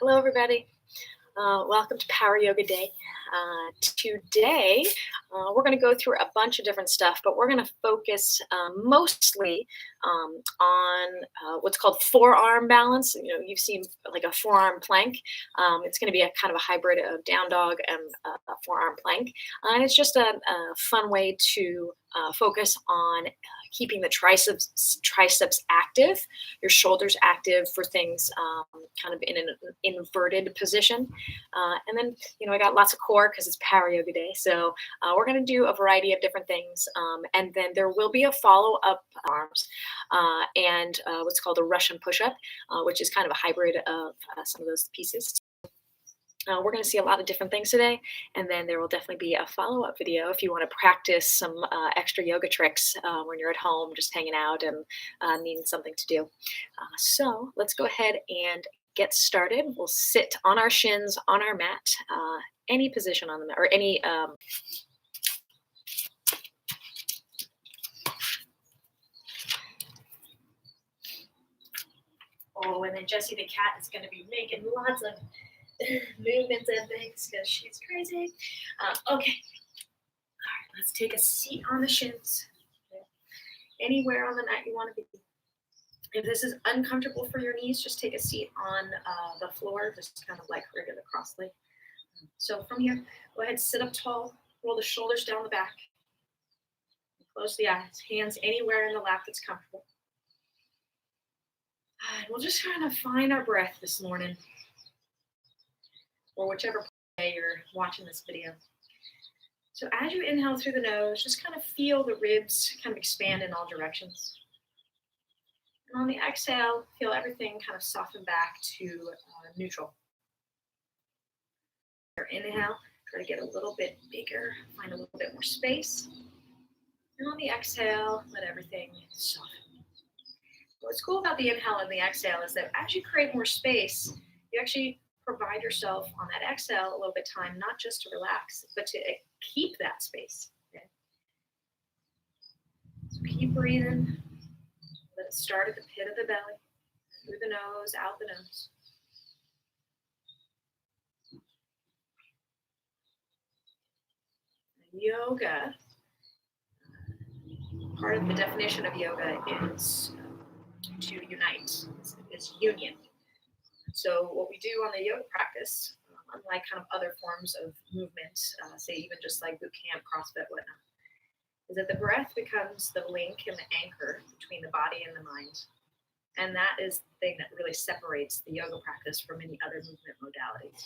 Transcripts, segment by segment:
Hello, everybody. Welcome to Power Yoga Day. Today, we're going to go through a bunch of different stuff, but we're going to focus mostly on what's called forearm balance. You know, you've seen like a forearm plank. It's going to be a kind of a hybrid of down dog and a forearm plank. And it's just a fun way to focus on keeping the triceps active, your shoulders active for things kind of in an inverted position. And then, I got lots of core because it's Power Yoga Day. So we're going to do a variety of different things. And then there will be a follow-up arms and what's called a Russian push-up, which is kind of a hybrid of some of those pieces. We're going to see a lot of different things today, and then there will definitely be a follow-up video if you want to practice some extra yoga tricks when you're at home just hanging out and needing something to do. So let's go ahead and get started. We'll sit on our shins on our mat, any position on the mat, or any oh, and then Jessie the cat is going to be making lots of movements and things because she's crazy. Okay. All right, let's take a seat on the shins. Okay. Anywhere on the mat you want to be. If this is uncomfortable for your knees, just take a seat on the floor, just kind of like regular cross leg. So from here, go ahead, sit up tall, roll the shoulders down the back, close the eyes, hands anywhere in the lap that's comfortable. And we'll just kind of find our breath this morning, or whichever way you're watching this video. So as you inhale through the nose, just kind of feel the ribs kind of expand in all directions. And on the exhale, feel everything kind of soften back to neutral. Your inhale, try to get a little bit bigger, find a little bit more space. And on the exhale, let everything soften. What's cool about the inhale and the exhale is that as you create more space, you actually provide yourself on that exhale a little bit time, not just to relax, but to keep that space. Okay? So keep breathing. Let it start at the pit of the belly, through the nose, out the nose. Yoga, part of the definition of yoga is to unite, is union. So what we do on the yoga practice, unlike kind of other forms of movement, say even just like boot camp, CrossFit, whatnot, is that the breath becomes the link and the anchor between the body and the mind. And that is the thing that really separates the yoga practice from any other movement modalities.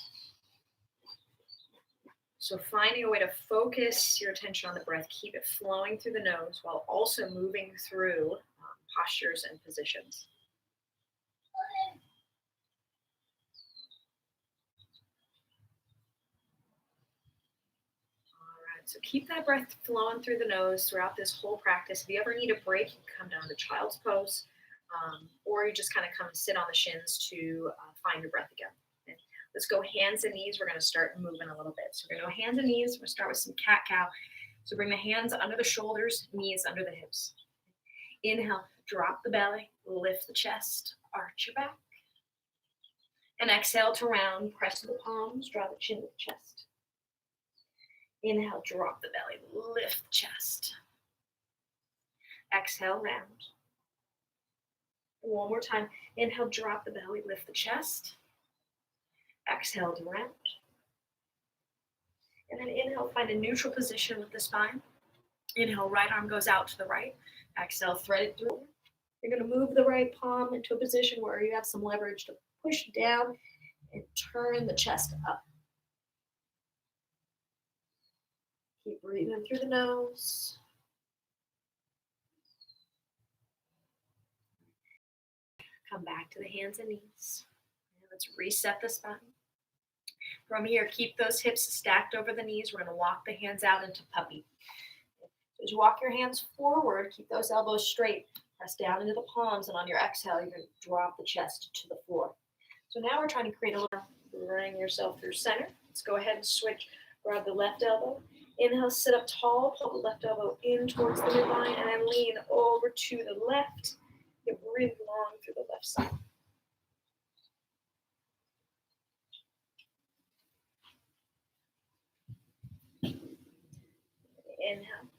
So finding a way to focus your attention on the breath, keep it flowing through the nose while also moving through postures and positions. So keep that breath flowing through the nose throughout this whole practice. If you ever need a break, you can come down to child's pose, or you just kind of come sit on the shins to find your breath again. Okay. Let's go hands and knees. We're going to start moving a little bit. So we're going to go hands and knees. We're going to start with some cat-cow. So bring the hands under the shoulders, knees under the hips. Inhale, drop the belly, lift the chest, arch your back. And exhale to round, press the palms, draw the chin to the chest. Inhale, drop the belly, lift the chest. Exhale, round. One more time. Inhale, drop the belly, lift the chest. Exhale to round. And then inhale, find a neutral position with the spine. Inhale, right arm goes out to the right. Exhale, thread it through. You're going to move the right palm into a position where you have some leverage to push down and turn the chest up. Keep breathing through the nose. Come back to the hands and knees. And let's reset the spine. From here, keep those hips stacked over the knees. We're going to walk the hands out into puppy. As you walk your hands forward, keep those elbows straight. Press down into the palms, and on your exhale, you're going to drop the chest to the floor. So now we're trying to create a little, bring yourself through center. Let's go ahead and switch. Grab the left elbow. Inhale, sit up tall, pull the left elbow in towards the midline, and then lean over to the left. You breathe long through the left side.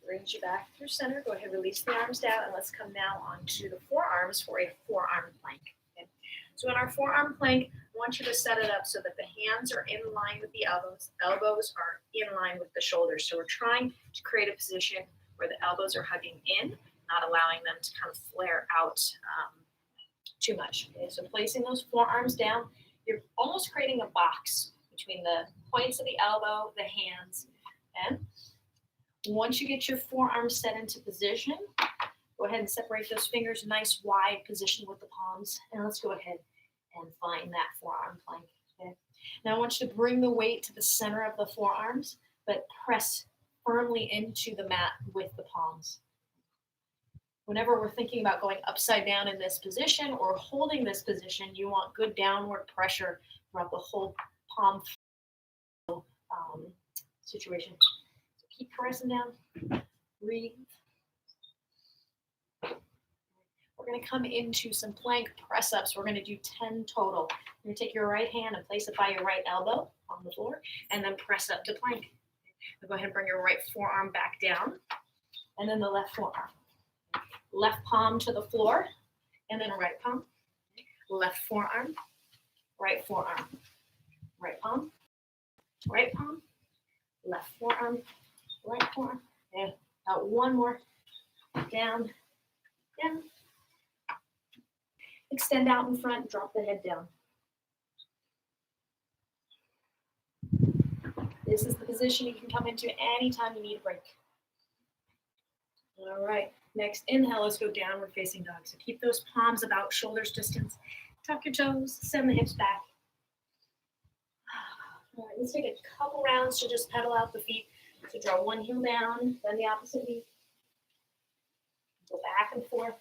Brings you back through center. Go ahead, release the arms down, and let's come now onto the forearms for a forearm plank. Okay? So in our forearm plank, I want you to set it up so that the hands are in line with the elbows. Elbows are in line with the shoulders. So we're trying to create a position where the elbows are hugging in, not allowing them to kind of flare out too much. Okay? So placing those forearms down, you're almost creating a box between the points of the elbow, the hands, and once you get your forearms set into position, go ahead and separate those fingers, nice wide position with the palms, and let's go ahead and find that forearm plank. Okay? Now I want you to bring the weight to the center of the forearms, but press firmly into the mat with the palms. Whenever we're thinking about going upside down in this position or holding this position, you want good downward pressure throughout the whole palm situation. So keep pressing down. Breathe. We're going to come into some plank press-ups. We're going to do 10 total. You're going to take your right hand and place it by your right elbow on the floor, and then press up to plank. Go ahead and bring your right forearm back down, and then the left forearm. Left palm to the floor, and then right palm. Left forearm, right forearm. Right palm, right palm, left forearm, right forearm. And out one more. Down, down. Extend out in front, drop the head down. This is the position you can come into anytime you need a break. All right, next inhale, let's go downward facing dog. So keep those palms about shoulders distance. Tuck your toes, send the hips back. All right, let's take a couple rounds to just pedal out the feet. So draw one heel down, then the opposite knee. Go back and forth.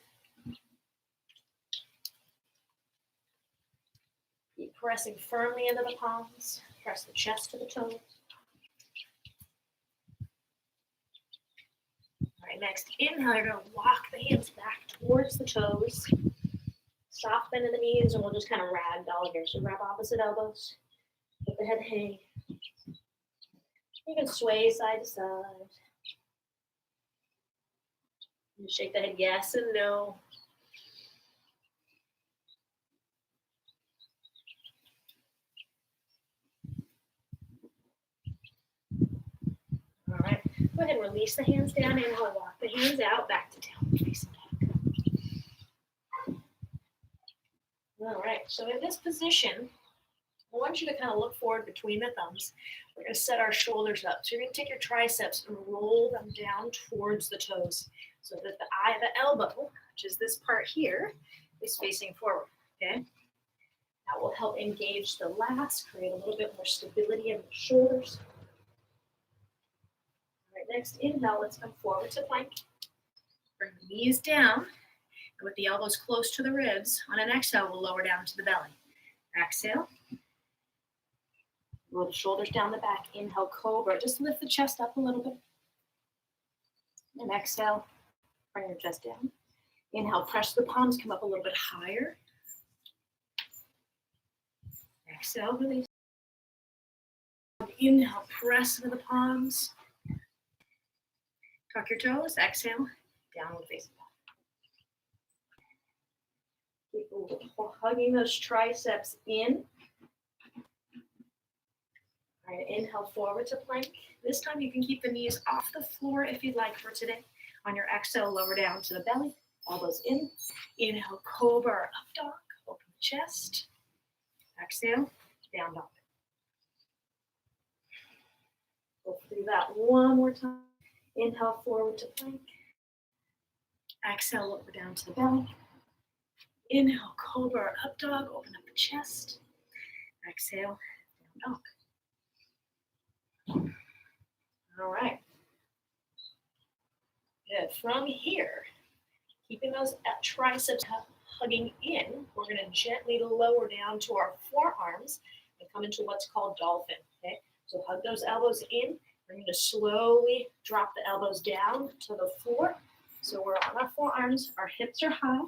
Keep pressing firmly into the palms. Press the chest to the toes. All right, next inhale, you're going to walk the hands back towards the toes. Soft bend in the knees, and we'll just kind of ragdoll here. So grab opposite elbows. Let the head hang. You can sway side to side. And shake the head yes and no. All right, go ahead and release the hands down, and we'll walk the hands out back to downward facing dog. All right, so in this position, I want you to kind of look forward between the thumbs. We're going to set our shoulders up. So you're going to take your triceps and roll them down towards the toes so that the eye of the elbow, which is this part here, is facing forward, okay? That will help engage the lats, create a little bit more stability in the shoulders. All right, next inhale, let's come forward to plank. Bring the knees down, and with the elbows close to the ribs, on an exhale, we'll lower down to the belly. Exhale. Roll the shoulders down the back. Inhale, cobra. Just lift the chest up a little bit. And exhale, bring your chest down. Inhale, press the palms, come up a little bit higher. Exhale, release. Inhale, press into the palms. Tuck your toes. Exhale, downward facing dog. Keep hugging those triceps in. All right, inhale forward to plank. This time you can keep the knees off the floor if you'd like for today. On your exhale, lower down to the belly, elbows in. Inhale, cobra or up dog, open the chest. Exhale, down dog. Go through that one more time. Inhale forward to plank. Exhale, lower down to the belly. Inhale, cobra or up dog, open up the chest. Exhale, down dog. All right. Good. From here, keeping those triceps hugging in, we're going to gently lower down to our forearms and come into what's called dolphin. Okay. So hug those elbows in. We're going to slowly drop the elbows down to the floor. So we're on our forearms. Our hips are high.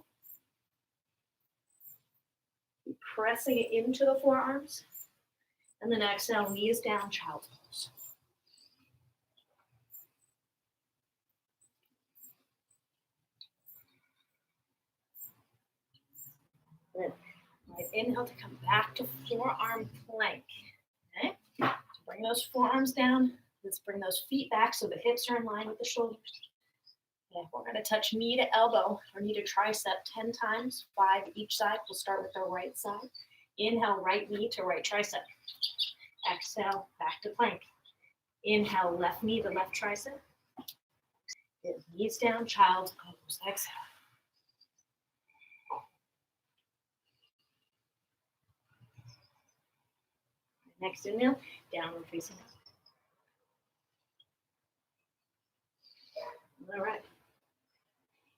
Keep pressing it into the forearms. And then exhale, knees down, child's pose. Good. All right, inhale to come back to forearm plank. Okay, so bring those forearms down. Let's bring those feet back so the hips are in line with the shoulders. Okay, we're going to touch knee to elbow or knee to tricep 10 times, 5 each side. We'll start with the right side. Inhale, right knee to right tricep. Exhale, back to plank. Inhale, left knee to left tricep. Get knees down, child's pose. Exhale. Next inhale, downward facing dog. All right.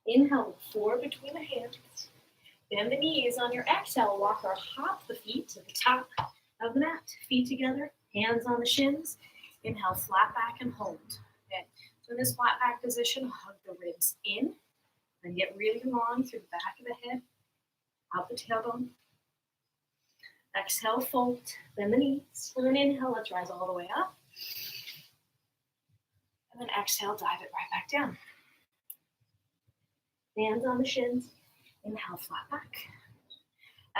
Inhale, forward between the hands. Bend the knees. On your exhale, walk or hop the feet to the top of the mat. Feet together, hands on the shins. Inhale, flat back and hold. Okay. So in this flat back position, hug the ribs in. Then get really long through the back of the head, out the tailbone. Exhale, fold, bend the knees. And then inhale, let's rise all the way up. And then exhale, dive it right back down. Hands on the shins. Inhale, flat back.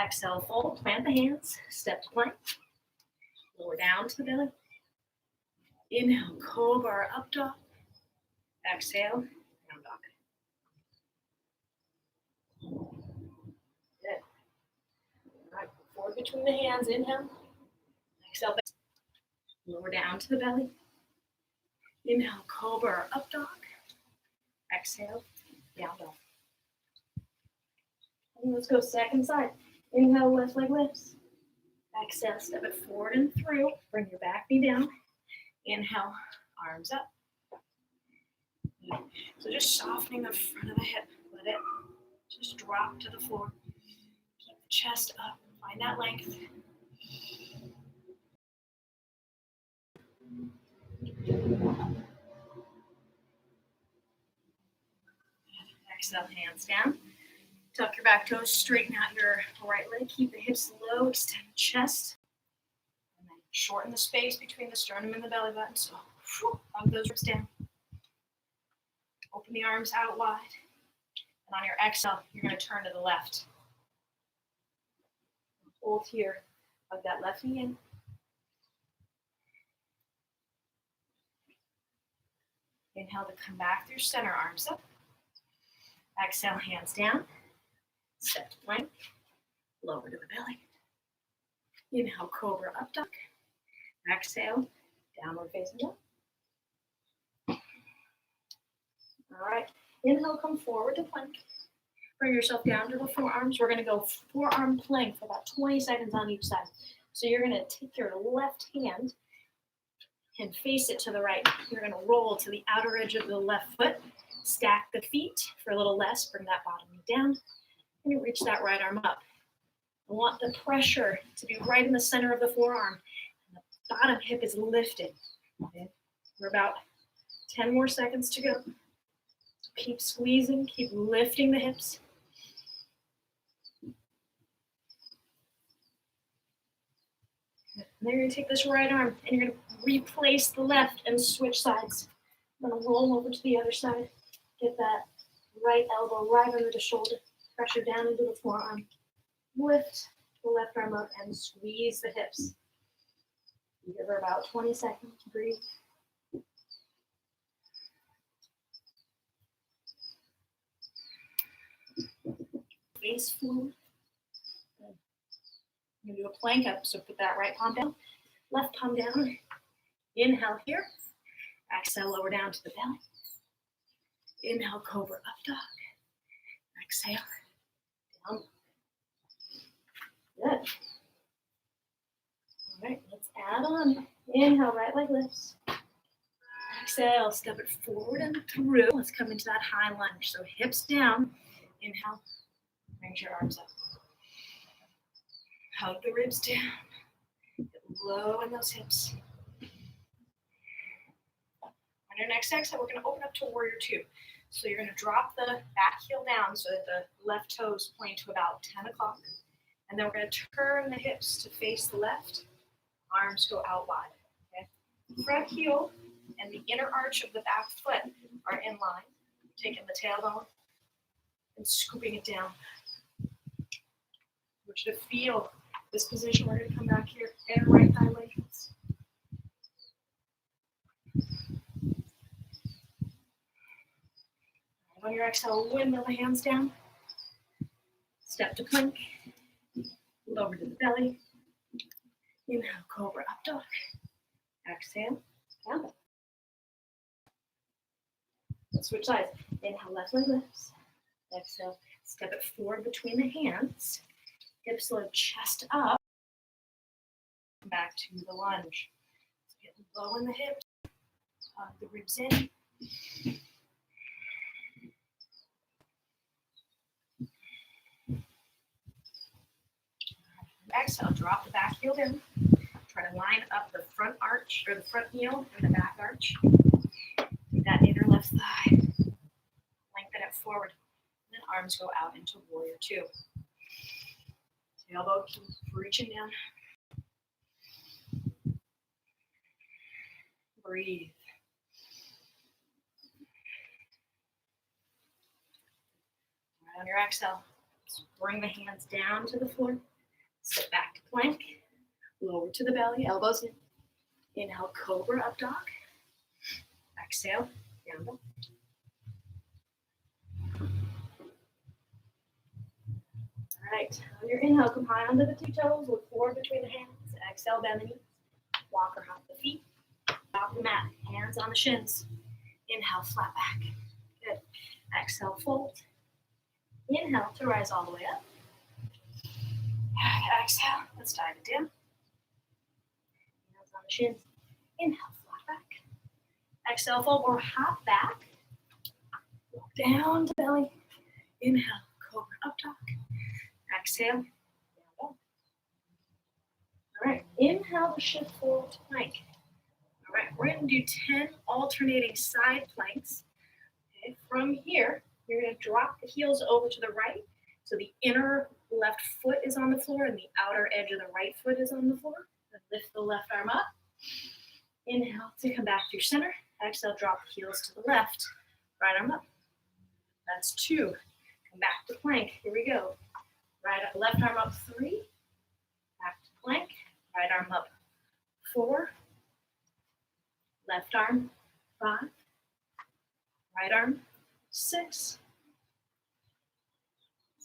Exhale, fold, plant the hands, step to plank. Lower down to the belly. Inhale, cobra or up dog. Exhale, down dog. Good. All right, forward between the hands, inhale. Exhale, lower down to the belly. Inhale, cobra or up dog. Exhale, down dog. And let's go second side. Inhale, left leg lifts. Exhale, step it forward and through. Bring your back knee down. Inhale, arms up. So just softening the front of the hip. Let it just drop to the floor. Keep the chest up. Find that length. Exhale, hands down. Tuck your back toes, straighten out your right leg. Keep the hips low, extend the chest. And then shorten the space between the sternum and the belly button. So hug those ribs down. Open the arms out wide. And on your exhale, you're going to turn to the left. Hold here. Hug that left knee in. Inhale to come back through center, arms up. Exhale, hands down. Step to plank. Lower to the belly. Inhale, cobra up dog. Exhale, downward facing dog. All right. Inhale, come forward to plank. Bring yourself down to the forearms. We're going to go forearm plank for about 20 seconds on each side. So you're going to take your left hand and face it to the right. You're going to roll to the outer edge of the left foot. Stack the feet for a little less. Bring that bottom knee down. And you reach that right arm up. I want the pressure to be right in the center of the forearm. And the bottom hip is lifted. Okay. We're about 10 more seconds to go. Keep squeezing, keep lifting the hips. And then you're going to take this right arm and you're going to replace the left and switch sides. I'm going to roll over to the other side. Get that right elbow right under the shoulder. Pressure down into the forearm. Lift the left arm up and squeeze the hips. Give her about 20 seconds to breathe. Face forward. Good. I'm going to do a plank up, so put that right palm down, left palm down. Inhale here. Exhale, lower down to the belly. Inhale, cobra up dog. Exhale, down. Good. All right, let's add on. Inhale, right leg lifts. Exhale, step it forward and through. Let's come into that high lunge. So hips down. Inhale, bring your arms up. Hug the ribs down. Get low in those hips. On your next exhale, we're going to open up to warrior two. So you're going to drop the back heel down so that the left toes point to about 10 o'clock. And then we're going to turn the hips to face the left. Arms go out wide. Okay? Front heel and the inner arch of the back foot are in line. Taking the tailbone and scooping it down. want you to feel this position. We're going to come back here and right thigh lengthens. On your exhale, windmill the hands down. Step to plank. Lower to the belly. Inhale, cobra up dog. Exhale, down dog. Let's switch sides. Inhale, left leg lifts. Exhale, step it forward between the hands. Hips low, chest up. Back to the lunge. Get low in the hips. Hug the ribs in. Exhale, drop the back heel in. Try to line up the front arch or the front heel and the back arch. With that inner left thigh. Lengthen it forward. And then arms go out into warrior two. Elbow keep reaching down. Breathe. Right on your exhale, bring the hands down to the floor. Sit back to plank. Lower to the belly, elbows in. Inhale, cobra up dog. Exhale, down dog. All right, on your inhale, come high onto the two toes. Look forward between the hands. Exhale, bend the knees. Walk or hop the feet. Top the mat, hands on the shins. Inhale, flat back. Good. Exhale, fold. Inhale to rise all the way up. Exhale, let's dive it down. Hands on the shins. Inhale, flat back. Exhale, fold or hop back. Walk down to belly. Inhale, cobra up dog. Exhale, down dog. All right, inhale to shift forward to plank. All right, we're going to do 10 alternating side planks. Okay, from here, you're going to drop the heels over to the right. So the inner left foot is on the floor and the outer edge of the right foot is on the floor. Then lift the left arm up. Inhale to come back to your center. Exhale, drop the heels to the left. Right arm up. That's 2. Come back to plank. Here we go. Right up, left arm up 3. Back to plank. Right arm up 4. Left arm 5. Right arm 6.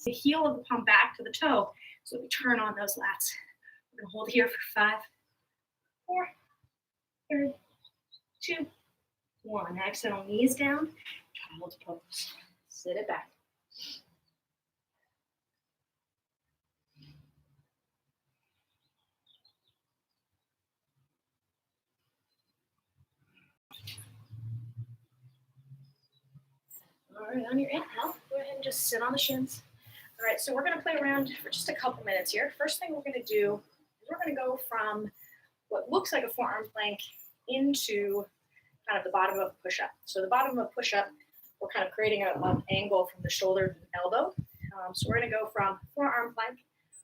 The heel of the palm back to the toe. So we turn on those lats. We're going to hold here for 5, 4, 3, 2, 1. Exhale, knees down. Child's pose. Sit it back. All right, on your inhale, go ahead and just sit on the shins. All right, so we're going to play around for just a couple minutes here. First thing we're going to do is we're going to go from what looks like a forearm plank into kind of the bottom of a push-up. So the bottom of a push-up, we're kind of creating an angle from the shoulder to the elbow. So we're going to go from forearm plank,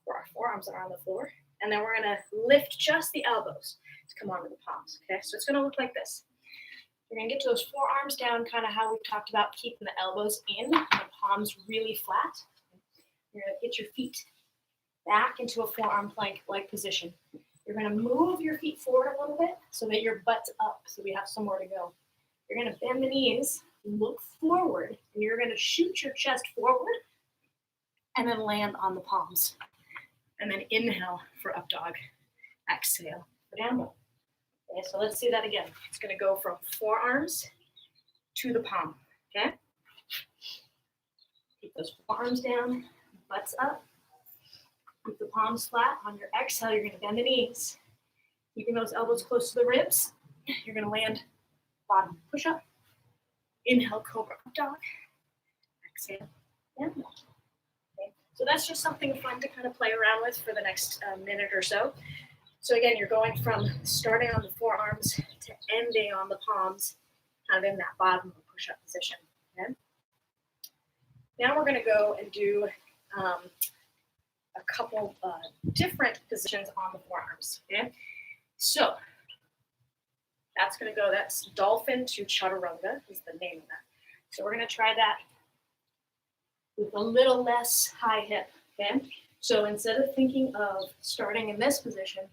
where our forearms are on the floor, and then we're going to lift just the elbows to come onto the palms. Okay, so it's going to look like this. You're going to get to those forearms down, kind of how we talked about keeping the elbows in and the palms really flat. You're going to get your feet back into a forearm plank-like position. You're going to move your feet forward a little bit so that your butt's up, so we have somewhere to go. You're going to bend the knees, look forward, and you're going to shoot your chest forward and then land on the palms. And then inhale for up dog. Exhale for down dog. Okay, so let's see that again. It's going to go from forearms to the palm. Okay? Keep those forearms down, butts up. Keep the palms flat. On your exhale, you're going to bend the knees. Keeping those elbows close to the ribs. You're going to land bottom push up. Inhale, cobra up dog. Exhale, down dog. Okay. So that's just something fun to kind of play around with for the next minute or so. So again, you're going from starting on the forearms to ending on the palms, kind of in that bottom push-up position. Okay? Now we're going to go and do a couple different positions on the forearms. Okay? So that's going to go, that's dolphin to chaturanga is the name of that. So we're going to try that with a little less high hip. Okay? So instead of thinking of starting in this position,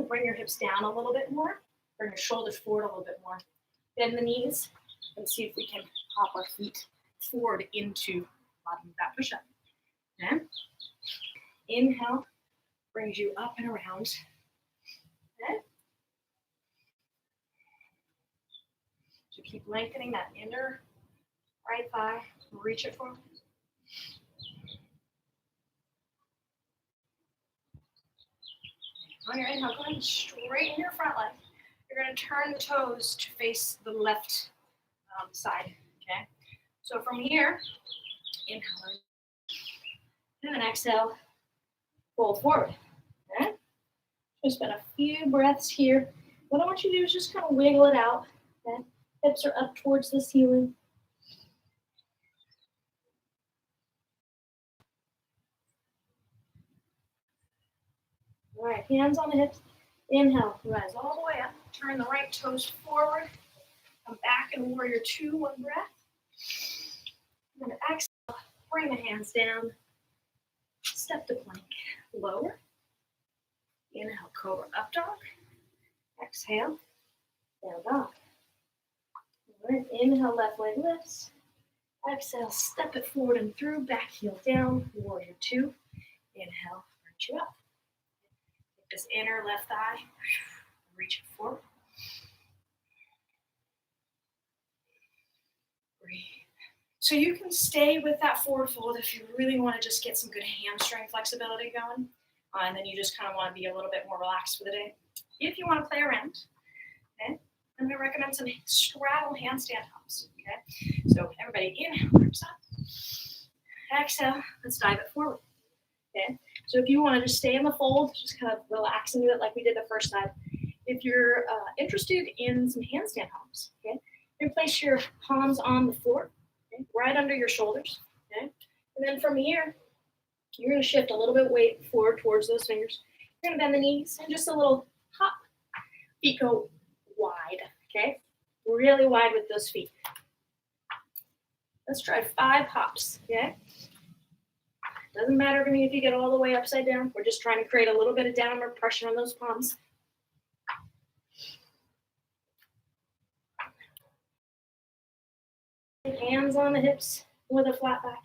bring your hips down a little bit more, bring your shoulders forward a little bit more. Bend the knees and see if we can pop our feet forward into bottom of that push-up. Okay? Inhale brings you up and around. Okay? So keep lengthening that inner right thigh. Reach it forward. On your inhale, go ahead and straighten your front leg. You're going to turn the toes to face the left side. Okay? So from here, inhale, and then exhale, fold forward. Okay? Just spend a few breaths here. What I want you to do is just kind of wiggle it out. Okay? Hips are up towards the ceiling. All right, hands on the hips. Inhale, rise all the way up. Turn the right toes forward. Come back in warrior two, one breath. And then exhale, bring the hands down. Step to plank, lower. Inhale, cobra, up dog. Exhale, down dog. All right, inhale, left leg lifts. Exhale, step it forward and through, back heel down, warrior two. Inhale, reach you up. Take this inner left thigh, reach it forward. Breathe. So you can stay with that forward fold if you really want to just get some good hamstring flexibility going. And then you just kind of want to be a little bit more relaxed for the day. If you want to play around, okay, I'm going to recommend some straddle handstand hops. Okay, so everybody inhale, arms up. Exhale, let's dive it forward. Okay, so if you want to just stay in the fold, just kind of relax into it like we did the first time. If you're interested in some handstand hops, okay, you place your palms on the floor, okay, right under your shoulders. Okay, and then from here, you're going to shift a little bit weight forward towards those fingers. You're going to bend the knees and just a little hop. Feet go wide, okay? Really wide with those feet. Let's try 5 hops, okay? Doesn't matter to me if you get all the way upside down. We're just trying to create a little bit of downward pressure on those palms. Hands on the hips with a flat back.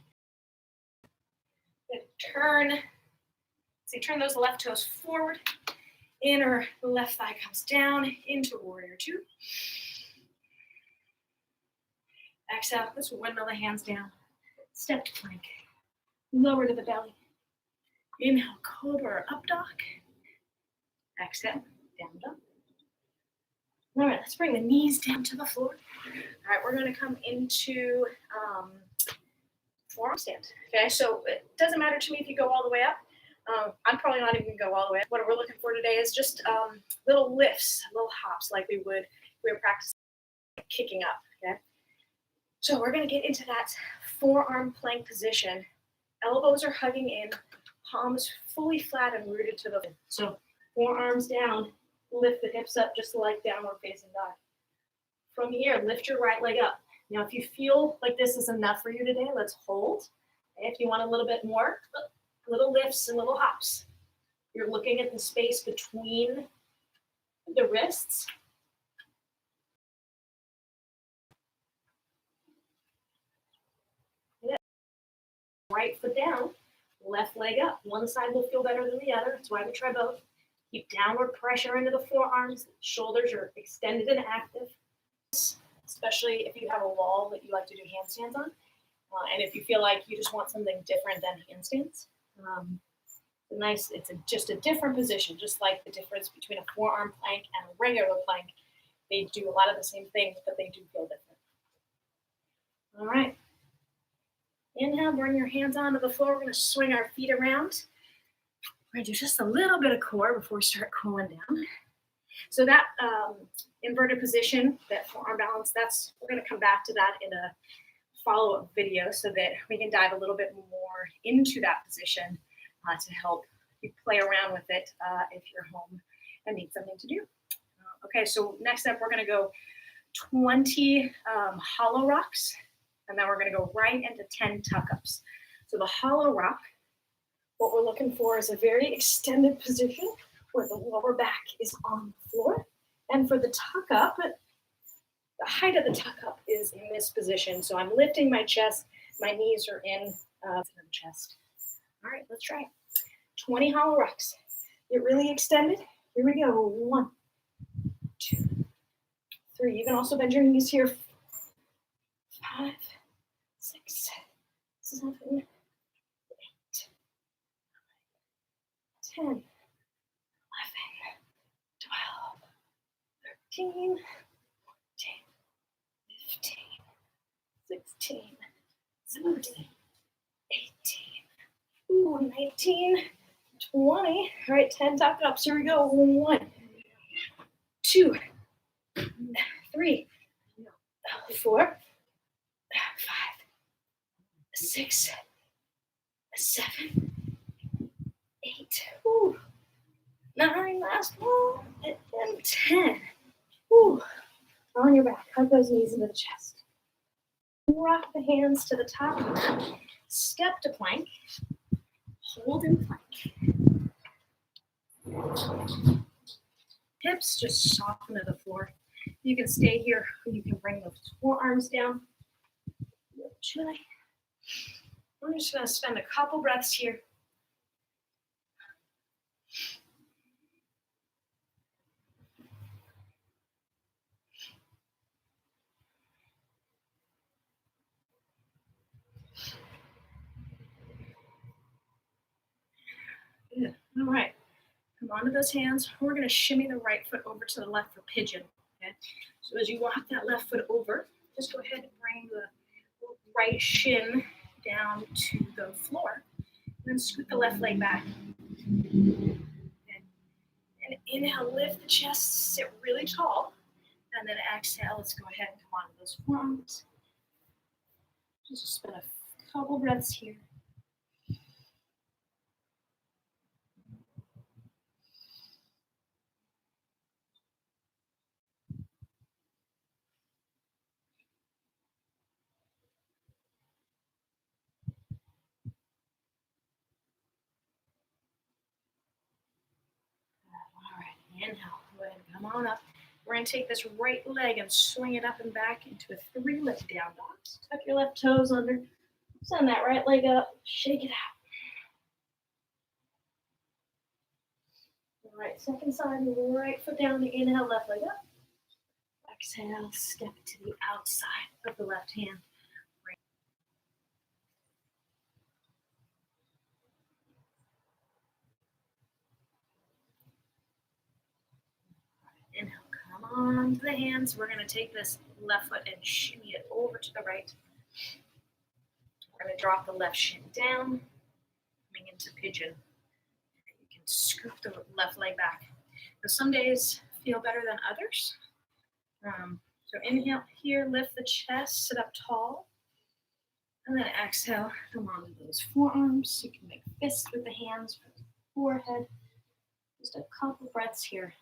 Turn. So you turn those left toes forward. Inner left thigh comes down into warrior two. Exhale, let's windmill the hands down. Step to plank. Lower to the belly. Inhale, cobra, up dog. Exhale, down dog. All right, let's bring the knees down to the floor. All right, we're going to come into forearm stand. Okay, so it doesn't matter to me if you go all the way up. I'm probably not even going to go all the way up. What we're looking for today is just little lifts, little hops like we would practicing kicking up. Okay, so we're going to get into that forearm plank position. Elbows are hugging in, palms fully flat and rooted to the floor. So forearms down, lift the hips up just like downward facing dog. From here, lift your right leg up. Now, if you feel like this is enough for you today, let's hold. If you want a little bit more, little lifts and little hops. You're looking at the space between the wrists. Right foot down, left leg up. One side will feel better than the other. That's why we try both. Keep downward pressure into the forearms. Shoulders are extended and active, especially if you have a wall that you like to do handstands on. And if you feel like you just want something different than handstands. It's just a different position, just like the difference between a forearm plank and a regular plank. They do a lot of the same things, but they do feel different. All right. Inhale, bring your hands onto the floor. We're going to swing our feet around. We're going to do just a little bit of core before we start cooling down. So that inverted position, that forearm balance, we're going to come back to that in a follow-up video so that we can dive a little bit more into that position to help you play around with it if you're home and need something to do. Okay, so next up, we're going to go 20 hollow rocks. And then we're going to go right into 10 tuck-ups. So the hollow rock, What we're looking for is a very extended position where the lower back is on the floor. And for the tuck up, the height of the tuck up is in this position. So I'm lifting my chest. My knees are in the chest. All right, let's try it. 20 hollow rocks. Get really extended. Here we go. 1, 2, 3. You can also bend your knees here. 5, 6, 7, 8, 10, 11, 12, 13, 14, 15, 16, 17, 18, 19, 20. All right, 10 tuck ups. Here we go. 1, 2, 3, 4, 5, 6, 7, 8, 9, last one, and 10. On your back, hug those knees into the chest. Rock the hands to the top of the mat. Step to plank. Hold in plank. Hips just soften to the floor. You can stay here, or you can bring those forearms down. I'm just going to spend a couple breaths here. Good. All right. Come onto those hands. We're going to shimmy the right foot over to the left for pigeon. Okay. So as you walk that left foot over, just go ahead and bring the right shin down to the floor. And then scoot the left leg back. Okay. And inhale, lift the chest, sit really tall. And then exhale, let's go ahead and come onto those forearms. Just spend a couple breaths here. All right, inhale, go ahead and come on up. We're going to take this right leg and swing it up and back into a 3-leg down dog. Tuck your left toes under. Send that right leg up. Shake it out. All right, second side, right foot down. Inhale, left leg up. Exhale, step to the outside of the left hand. Inhale, come on to the hands. We're going to take this left foot and shimmy it over to the right. We're going to drop the left shin down, coming into pigeon. You can scoop the left leg back. Now, some days feel better than others. So inhale here, lift the chest, sit up tall. And then exhale, come onto those forearms. You can make fists with the hands for the forehead. Just a couple breaths here.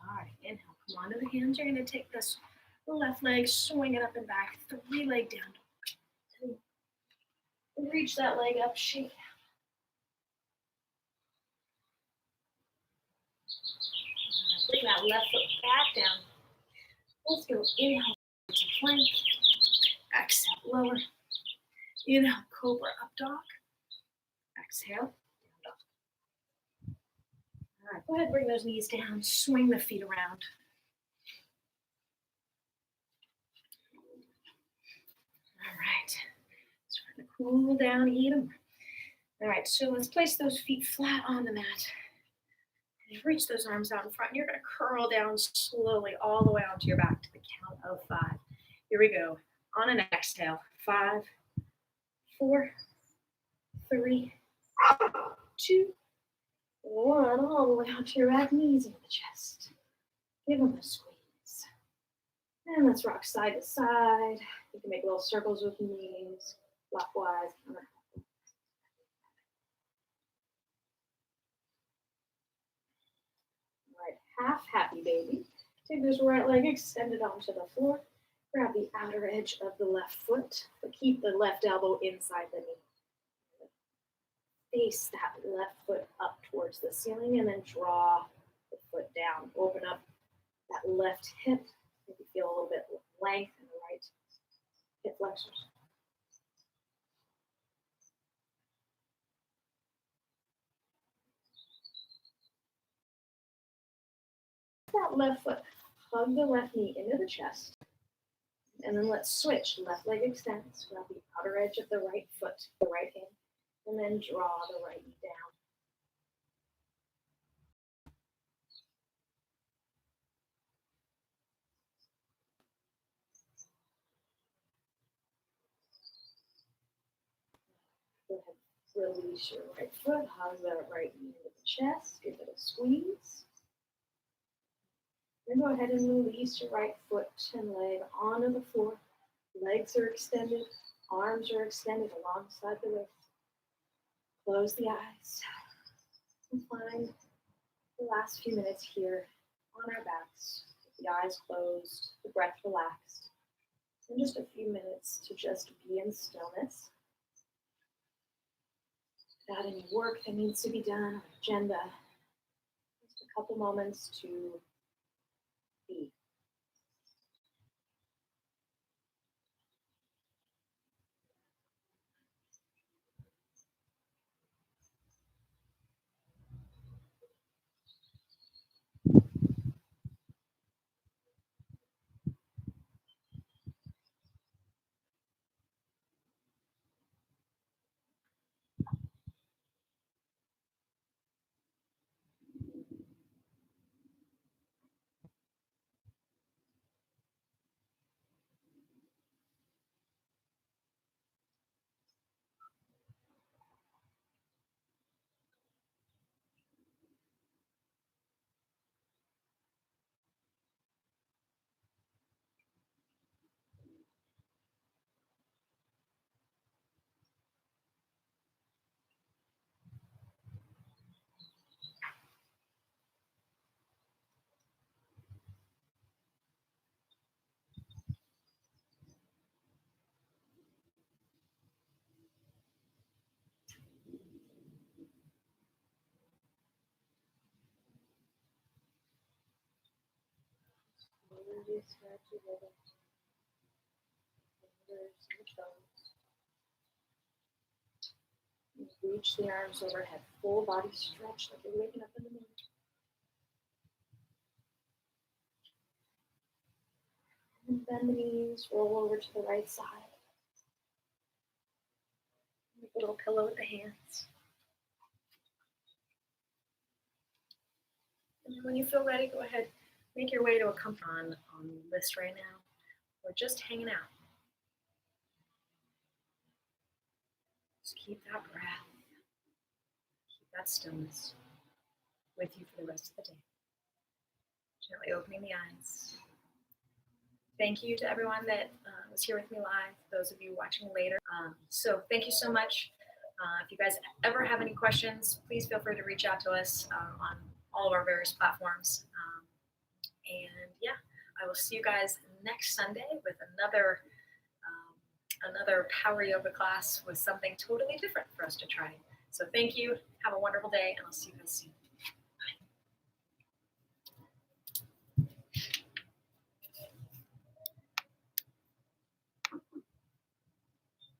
All right, inhale, come onto the hands. You're going to take this left leg, swing it up and back, 3-leg down. Reach that leg up, shake it out. Bring that left foot back down. Let's go. Inhale to plank. Exhale, lower. Inhale, cobra up dog. Exhale, down dog. All right, go ahead, bring those knees down. Swing the feet around. All right. Start to cool down, eat them. All right, so let's place those feet flat on the mat. And reach those arms out in front. And you're going to curl down slowly all the way onto your back to the count of 5. Here we go. On an exhale. 5, 4, 3, 2, 1. All the way onto your back, knees into the chest. Give them a squeeze. And let's rock side to side. You can make little circles with your knees, clockwise, counter. All right, half happy baby. Take this right leg extended onto the floor. Grab the outer edge of the left foot, but keep the left elbow inside the knee. Face that left foot up towards the ceiling and then draw the foot down. Open up that left hip. Maybe feel a little bit of length in the right hip flexors. That left foot, hug the left knee into the chest. And then let's switch. Left leg extends. Grab the outer edge of the right foot, the right hand, and then draw the right knee down. Go ahead, release your right foot, hug the right knee into the chest, give it a squeeze. Then go ahead and release your right foot and leg onto the floor. Legs are extended, arms are extended alongside the waist. Close the eyes and find the last few minutes here on our backs, with the eyes closed, the breath relaxed, and just a few minutes to just be in stillness. Without any work that needs to be done, or agenda, just a couple moments to be. Slowly start to wiggle fingers and toes. Reach the arms overhead, full body stretch like you're waking up in the morning. And bend the knees, roll over to the right side. Make a little pillow with the hands. And then when you feel ready, go ahead, make your way to a comfort on the list right now, or just hanging out. Just keep that breath, keep that stillness with you for the rest of the day. Gently opening the eyes. Thank you to everyone that was here with me live, those of you watching later. So thank you so much. If you guys ever have any questions, please feel free to reach out to us on all of our various platforms. And yeah, I will see you guys next Sunday with another power yoga class with something totally different for us to try. So thank you. Have a wonderful day, and I'll see you guys soon.